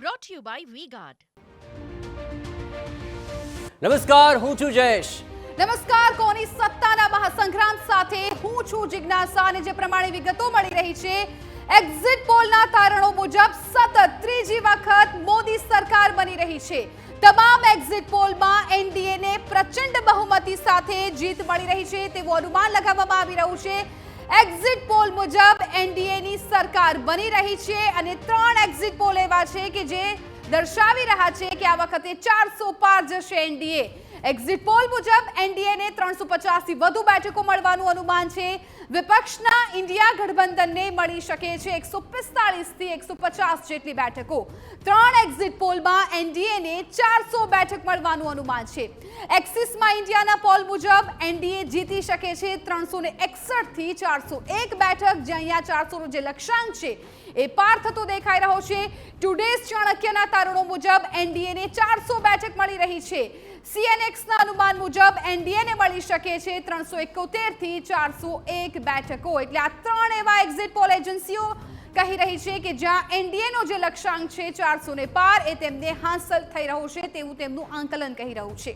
brought to you by V-Guard. નમસ્કાર, હું છું જયેશ. નમસ્કાર. કોની સત્તાના મહાસંગ્રામ સાથે હું છું જિજ્ઞાસા અને જે પ્રમાણે વિગતો મળી રહી છે એક્ઝિટ પોલના તારણો મુજબ સતત ત્રીજી વખત મોદી સરકાર બની રહી છે. તમામ એક્ઝિટ પોલમાં એનડીએને પ્રચંડ બહુમતી સાથે જીત મળી રહી છે તેવું અનુમાન લગાવવામાં આવી રહ્યું છે. એક્ઝિટ પોલ મુજબ એનડીએની સરકાર બની રહી છે અને 3 એક્ઝિટ પોલ એવા છે કે જે દર્શાવી રહ્યા છે કે આ વખતે 400 પાર જશે એનડીએ. એક્ઝિટ પોલ મુજબ એનડીએને 350 થી વધુ બેઠકો મળવાનું અનુમાન છે. વિપક્ષના ઇન્ડિયા ગઠબંધનને મળી શકે છે 145 થી 150 જેટલી બેઠકો. 3 એક્ઝિટ પોલમાં એનડીએને 400 બેઠક મળવાનું અનુમાન છે. એક્સિસમાં ઇન્ડિયાના પોલ મુજબ એનડીએ જીતી શકે છે 361 થી 401 બેઠક, જે અહીંયા 400 જે લક્ષ્યાંક છે એ પાર થતો દેખાઈ રહ્યો છે. ટુડેઝ ચાણક્યના તારણો મુજબ એનડીએને 400 બેઠક મળી રહી છે. સીએનએક્સના અનુમાન મુજબ એનડીએને મળી શકે છે 371 થી 401 બેઠકો. એટલે આ 3 એવા એક્ઝિટ પોલ એજન્સીઓ કહી રહી છે કે જ્યાં એનડીએનો જે લક્ષ્યાંક છે 400 ને પાર એ તેમને હાંસલ થઈ રહ્યો છે તેવું તેમનું આંકલન કહી રહ્યું છે.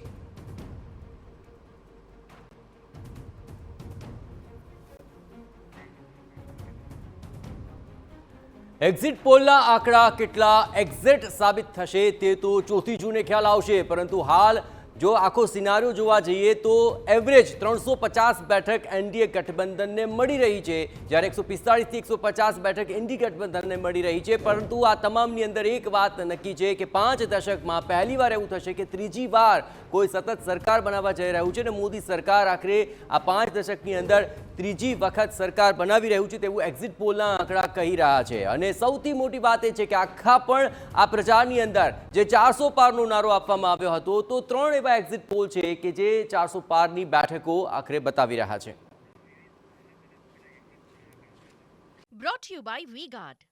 એક્ઝિટ પોલના આંકડા કેટલા એક્ઝેક્ટ સાબિત થશે તે તો 4 જૂને ખ્યાલ આવશે, પરંતુ હાલ જો આખો સિનારિયો જોવા જઈએ તો એવરેજ 350 બેઠક એનડીએ ગઠબંધનને મળી રહી છે, જ્યારે 145 થી 150 બેઠક ઇન્ડી ગઠબંધનને મળી રહી છે. પરંતુ આ તમામની અંદર એક વાત નક્કી છે કે 5 દશકમાં પહેલીવાર એવું થશે કે ત્રીજી વાર કોઈ સતત સરકાર બનાવવા જઈ રહ્યું છે અને મોદી સરકાર આખરે આ 5 દશકની અંદર ત્રીજી વખત સરકાર બનાવી રહ્યું છે તેવું એક્ઝિટ પોલના આંકડા કહી રહ્યા છે. અને સૌથી મોટી વાત એ છે કે આખા પણ આ પ્રચારની અંદર જે 400 પારનો નારો આપવામાં આવ્યો હતો તો 3 એવા એક્ઝિટ પોલ છે કે જે 400 પારની બેઠકો આખરે બતાવી રહ્યા છે. Brought to you by V-Guard.